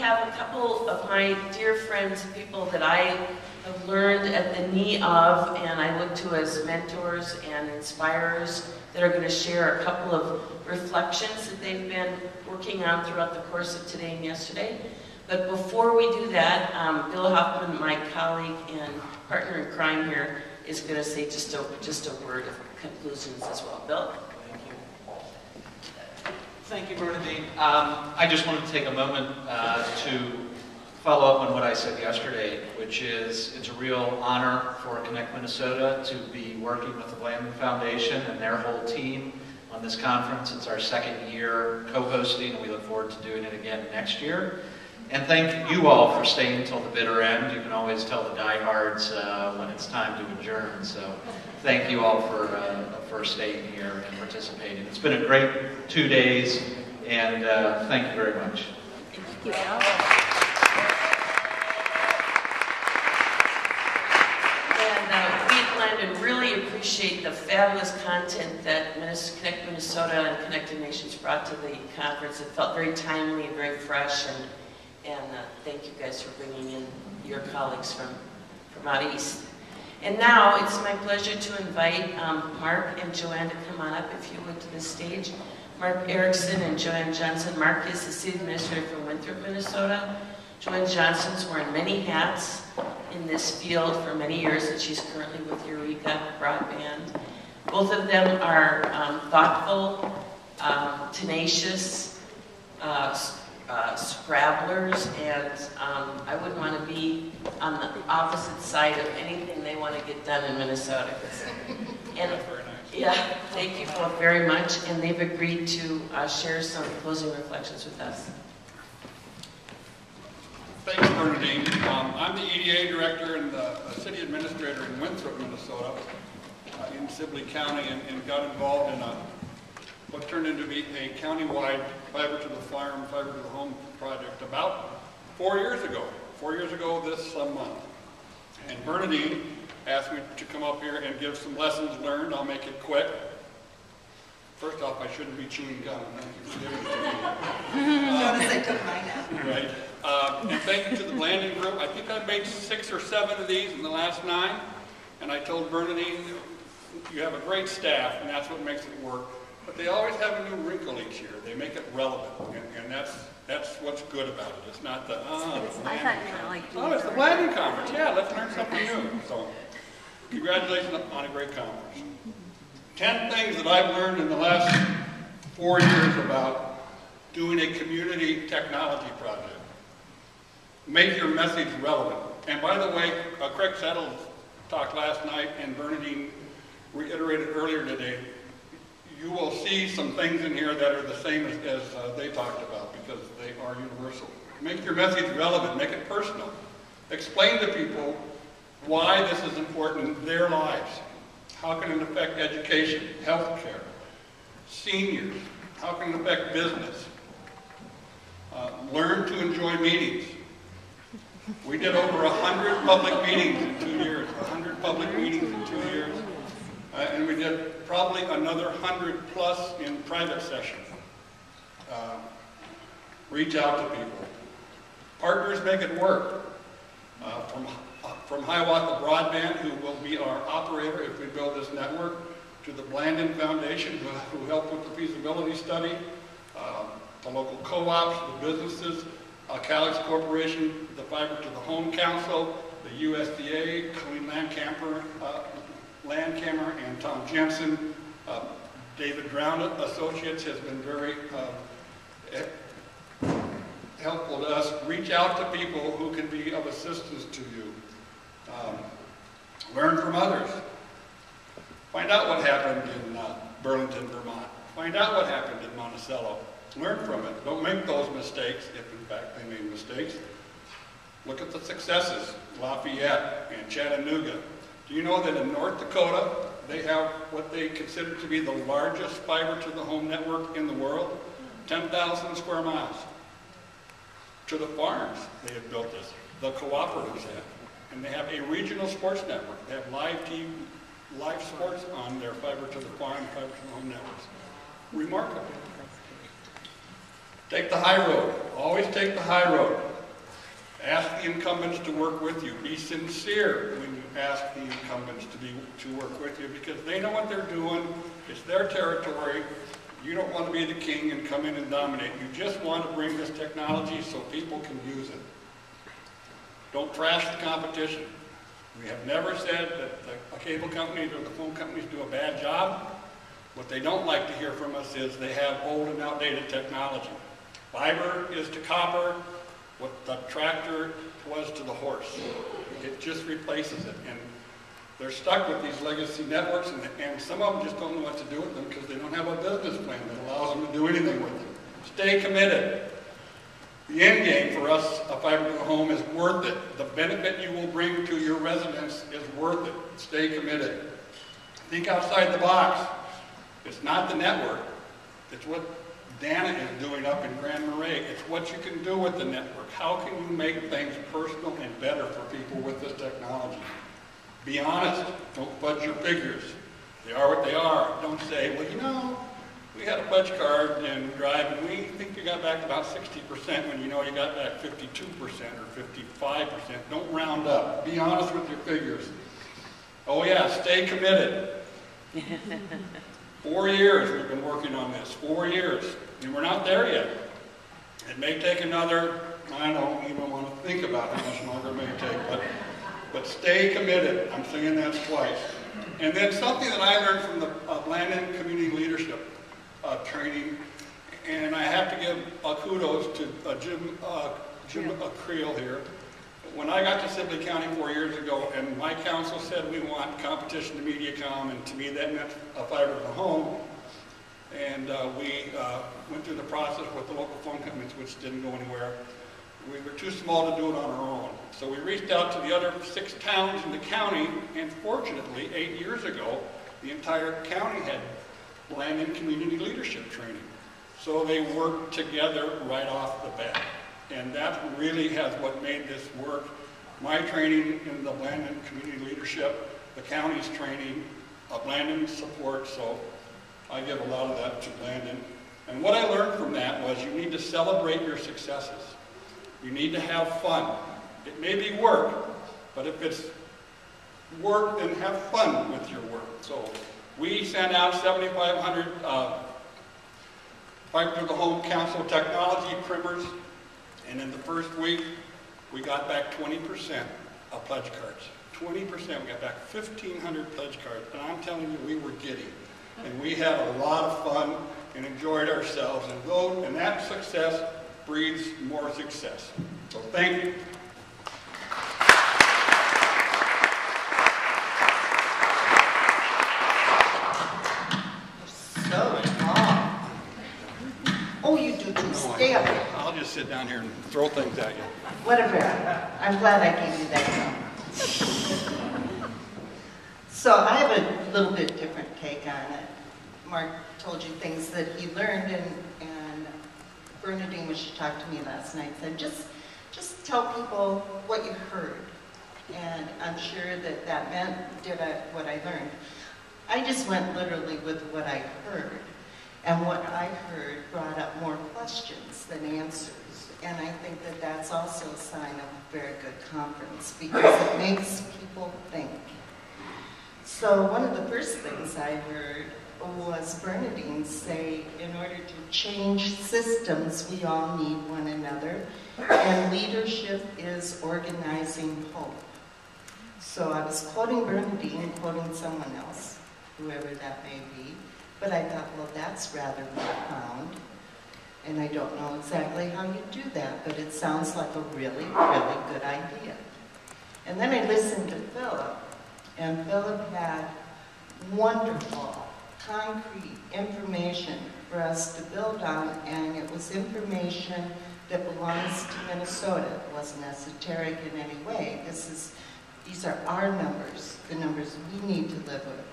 have a couple of my dear friends, people that I have learned at the knee of and I look to as mentors and inspirers that are going to share a couple of reflections that they've been working on throughout the course of today and yesterday. But before we do that, Bill Hoffman, my colleague and partner in crime here, is going to say just a word of conclusions as well. Bill? Thank you, Bernadine. I just wanted to take a moment to follow up on what I said yesterday, which is it's a real honor for Connect Minnesota to be working with the Broadband Foundation and their whole team on this conference. It's our second year co-hosting, and we look forward to doing it again next year. And thank you all for staying until the bitter end. You can always tell the diehards when it's time to adjourn. So thank you all for staying here and participating. It's been a great 2 days, and thank you very much. Thank you, Al. And we at Landon really appreciate the fabulous content that Connect Minnesota and Connected Nations brought to the conference. It felt very timely and very fresh, and thank you guys for bringing in your colleagues from out east. And now it's my pleasure to invite Mark and JoAnne to come on up, if you would, to the stage. Mark Erickson and JoAnne Johnson. Mark is the city administrator from Winthrop, Minnesota. JoAnne Johnson's wearing many hats in this field for many years, and she's currently with Eureka Broadband. Both of them are thoughtful, tenacious, scrabblers, and I wouldn't want to be on the opposite side of anything they want to get done in Minnesota. And yeah, thank you both very much, and they've agreed to share some closing reflections with us. Thanks, Bernadine. I'm the EDA director and the city administrator in Winthrop, Minnesota, in Sibley County, and got involved in what turned into be a county-wide fiber to the farm, fiber to the home project about 4 years ago. 4 years ago this month. And Bernadine asked me to come up here and give some lessons learned. I'll make it quick. First off, I shouldn't be chewing gum. Thank you for giving it to me. Notice I took mine out. Right. And thank you to the Blanding group. I think I made 6 or 7 of these in the last 9. And I told Bernadine, you have a great staff, and that's what makes it work. But they always have a new wrinkle each year. They make it relevant, and that's what's good about it. It's not the it's the Blanding conference. Yeah, let's learn something new. So, congratulations on a great conference. 10 things that I've learned in the last 4 years about doing a community technology project. Make your message relevant. And by the way, Craig Settle talked last night, and Bernadine reiterated earlier today. You will see some things in here that are the same as they talked about, because they are universal. Make your message relevant, make it personal. Explain to people why this is important in their lives. How can it affect education, healthcare, seniors? How can it affect business? Learn to enjoy meetings. We did over 100 public meetings in 2 years, 100 public meetings in 2 years. And we did probably another 100 plus in private sessions. Reach out to people. Partners make it work. From Hiawatha Broadband, who will be our operator if we build this network, to the Blanding Foundation, who helped with the feasibility study, the local co-ops, the businesses, Calix Corporation, the Fiber to the Home Council, the USDA, Clean Landcamera, and Tom Jensen. David Drown Associates has been very helpful to us. Reach out to people who can be of assistance to you. Learn from others. Find out what happened in Burlington, Vermont. Find out what happened in Monticello. Learn from it. Don't make those mistakes, if in fact they made mistakes. Look at the successes, Lafayette and Chattanooga. Do you know that in North Dakota, they have what they consider to be the largest fiber to the home network in the world? 10,000 square miles. To the farms, they have built this. The cooperatives have. And they have a regional sports network. They have live sports on their fiber to the farm, fiber to the home networks. Remarkable. Take the high road. Always take the high road. Ask the incumbents to work with you. Be sincere when you ask the incumbents to work with you, because they know what they're doing. It's their territory. You don't want to be the king and come in and dominate. You just want to bring this technology so people can use it. Don't trash the competition. We have never said that the cable companies or the phone companies do a bad job. What they don't like to hear from us is they have old and outdated technology. Fiber is to copper what the tractor was to the horse. It just replaces it. And they're stuck with these legacy networks, and some of them just don't know what to do with them because they don't have a business plan that allows them to do anything with them. Stay committed. The end game for us, a fiber to the home, is worth it. The benefit you will bring to your residents is worth it. Stay committed. Think outside the box. It's not the network. It's what Dana is doing up in Grand Marais. It's what you can do with the network. How can you make things personal and better for people with this technology? Be honest. Don't fudge your figures. They are what they are. Don't say, well, you know, we had a pledge card and drive, and we think you got back about 60% when you know you got back 52% or 55%. Don't round up. Be honest with your figures. Oh yeah, stay committed. 4 years we've been working on this, 4 years, and we're not there yet. It may take another, I don't even want to think about how much longer it may take, but stay committed. I'm saying that twice. And then something that I learned from the Blandon Community Leadership training, and I have to give kudos to Jim Creel here. When I got to Sibley County 4 years ago, and my council said we want competition to MediaCom, and to me that meant a fiber to the home, and we went through the process with the local phone companies, which didn't go anywhere. We were too small to do it on our own. So we reached out to the other 6 towns in the county, and fortunately, 8 years ago, the entire county had Blandon Community Leadership training. So they worked together right off the bat. And that really has what made this work. My training in the Blandon Community Leadership, the county's training, Blandon support, so I give a lot of that to Blandon. And what I learned from that was you need to celebrate your successes. You need to have fun. It may be work, but if it's work, then have fun with your work. So we sent out 7,500 Fiber to the Home Council technology primers. And in the first week, we got back 20% of pledge cards. 20%, we got back 1,500 pledge cards. And I'm telling you, we were giddy. And we had a lot of fun and enjoyed ourselves. And that success breeds more success. So thank you. So long. Oh, you do too. Stay up here. I'll just sit down here and throw things at you. Whatever. I'm glad I gave you that comment. So I have a little bit different take on it. Mark told you things that he learned, and Bernadine, when she talked to me last night, said, just tell people what you heard. And I'm sure that meant what I learned. I just went literally with what I heard. And what I heard brought up more questions than answers. And I think that that's also a sign of a very good conference, because it makes people think. So one of the first things I heard was Bernadine say, in order to change systems, we all need one another, and leadership is organizing hope. So I was quoting Bernadine and quoting someone else, whoever that may be, but I thought, well, that's rather profound, and I don't know exactly how you do that, but it sounds like a really, really good idea. And then I listened to Philip, and Philip had wonderful, concrete information for us to build on, and it was information that belongs to Minnesota. It wasn't esoteric in any way. These are our numbers, the numbers we need to live with.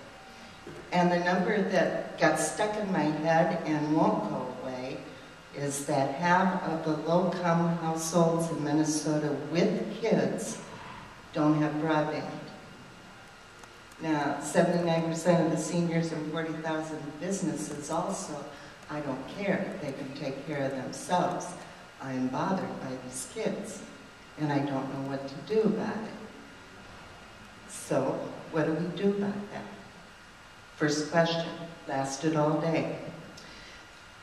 And the number that got stuck in my head and won't go away is that half of the low-income households in Minnesota with kids don't have broadband. Now, 79% of the seniors and 40,000 businesses also, I don't care. They can take care of themselves. I am bothered by these kids. and I don't know what to do about it. So, what do we do about that? First question, lasted all day.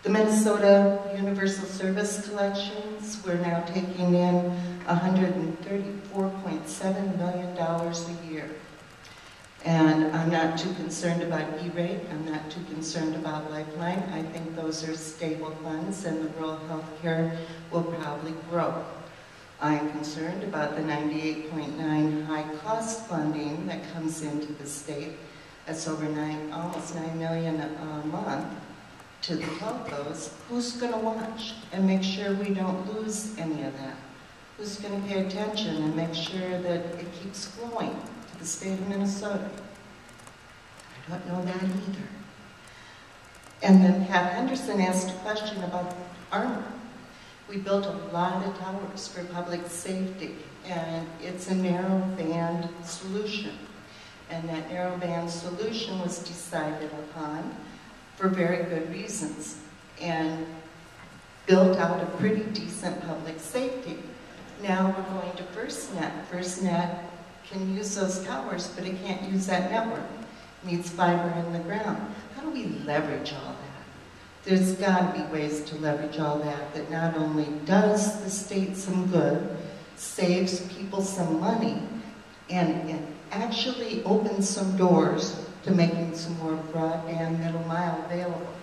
The Minnesota Universal Service Collections, we're now taking in $134.7 million a year. And I'm not too concerned about E-rate, I'm not too concerned about Lifeline. I think those are stable funds and the rural health care will probably grow. I'm concerned about the 98.9 high-cost funding that comes into the state. That's over almost $9 million a month to the telcos. Who's going to watch and make sure we don't lose any of that? Who's going to pay attention and make sure that it keeps flowing to the state of Minnesota? I don't know that either. And then Pat Henderson asked a question about armor. We built a lot of towers for public safety, and it's a narrow band solution. And that narrow band solution was decided upon for very good reasons and built out a pretty decent public safety. Now we're going to FirstNet. FirstNet can use those towers, but it can't use that network. It needs fiber in the ground. How do we leverage all that? There's got to be ways to leverage all that that not only does the state some good, saves people some money, and actually opens some doors to making some more broadband middle mile available.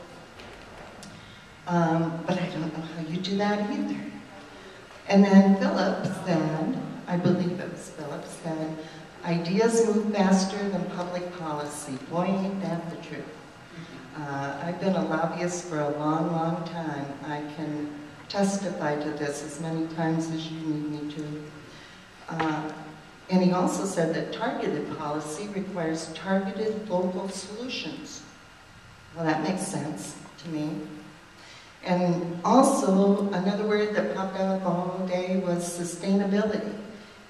But I don't know how you do that either. And then Philip said, I believe it was Philip, said, ideas move faster than public policy. Boy, ain't that the truth. I've been a lobbyist for a long, long time. I can testify to this as many times as you need me to. And he also said that targeted policy requires targeted local solutions. Well, that makes sense to me. And also, another word that popped up all day was sustainability.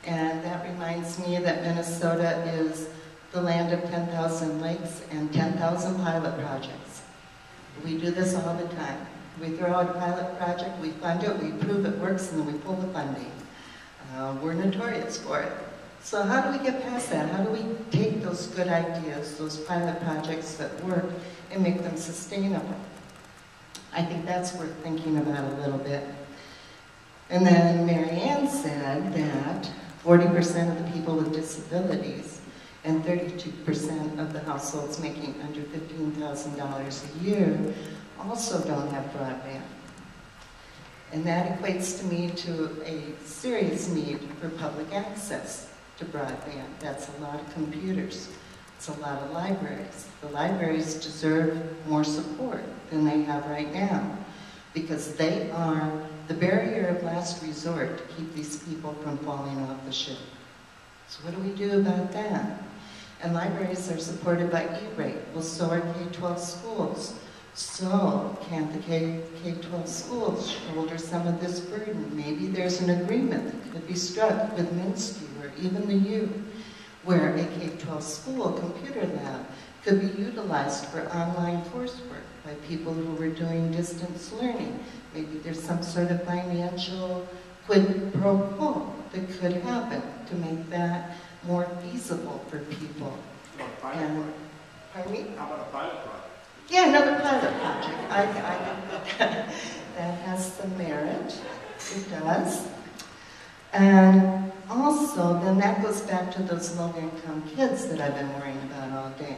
And that reminds me that Minnesota is the land of 10,000 lakes and 10,000 pilot projects. We do this all the time. We throw out a pilot project, we fund it, we prove it works, and then we pull the funding. We're notorious for it. So how do we get past that? How do we take those good ideas, those pilot projects that work, and make them sustainable? I think that's worth thinking about a little bit. And then Mary Ann said that 40% of the people with disabilities and 32% of the households making under $15,000 a year also don't have broadband. And that equates to me to a serious need for public access to broadband. That's a lot of computers. It's a lot of libraries. The libraries deserve more support than they have right now because they are the barrier of last resort to keep these people from falling off the ship. So what do we do about that? And libraries are supported by E-rate. Well, so are K-12 schools. So can't the K-12 schools shoulder some of this burden? Maybe there's an agreement that could be struck with Minsky or even the U, where a K-12 school computer lab could be utilized for online coursework by people who were doing distance learning. Maybe there's some sort of financial quid pro quo that could happen to make that more feasible for people. And, pardon me? How about a pilot project? Yeah, another pilot project. I that has some merit. It does. And also, then that goes back to those low-income kids that I've been worrying about all day.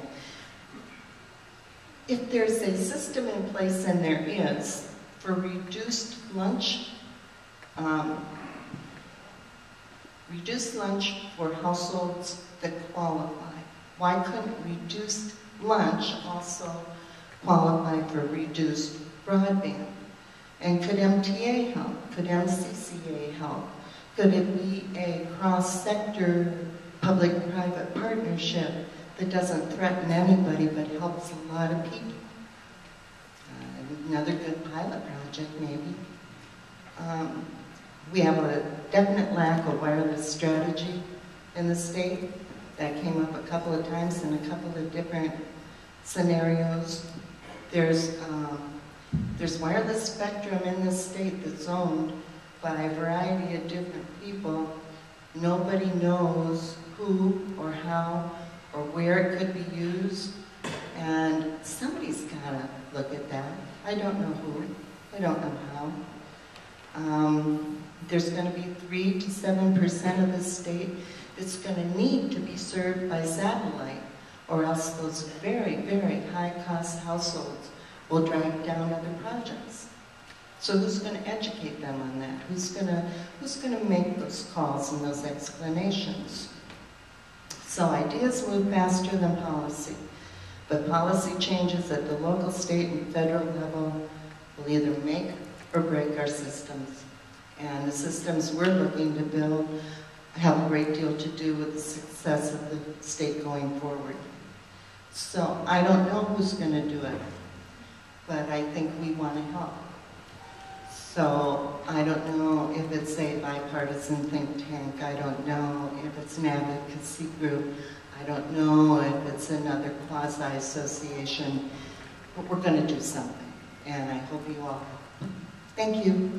If there's a system in place, and there is, for reduced lunch for households that qualify, why couldn't reduced lunch also qualify for reduced broadband? And could MTA help? Could MCCA help? Could it be a cross-sector public-private partnership that doesn't threaten anybody but helps a lot of people? Another good pilot project, maybe. We have a definite lack of wireless strategy in the state. That came up a couple of times in a couple of different scenarios. There's wireless spectrum in this state that's owned by a variety of different people Nobody knows who or how or where it could be used, and somebody's got to look at that. I don't know who, I don't know how. There's going to be 3 to 7% of the state that's going to need to be served by satellite, or else those very, very high-cost households will drag down other projects. So who's going to educate them on that? Who's going to make those calls and those explanations? So ideas move faster than policy, but policy changes at the local, state, and federal level will either make or break our systems. And the systems we're looking to build have a great deal to do with the success of the state going forward. So I don't know who's going to do it, but I think we want to help. So I don't know if it's a bipartisan think tank. I don't know if it's an advocacy group. I don't know if it's another quasi-association. But we're going to do something, and I hope you all help. Thank you.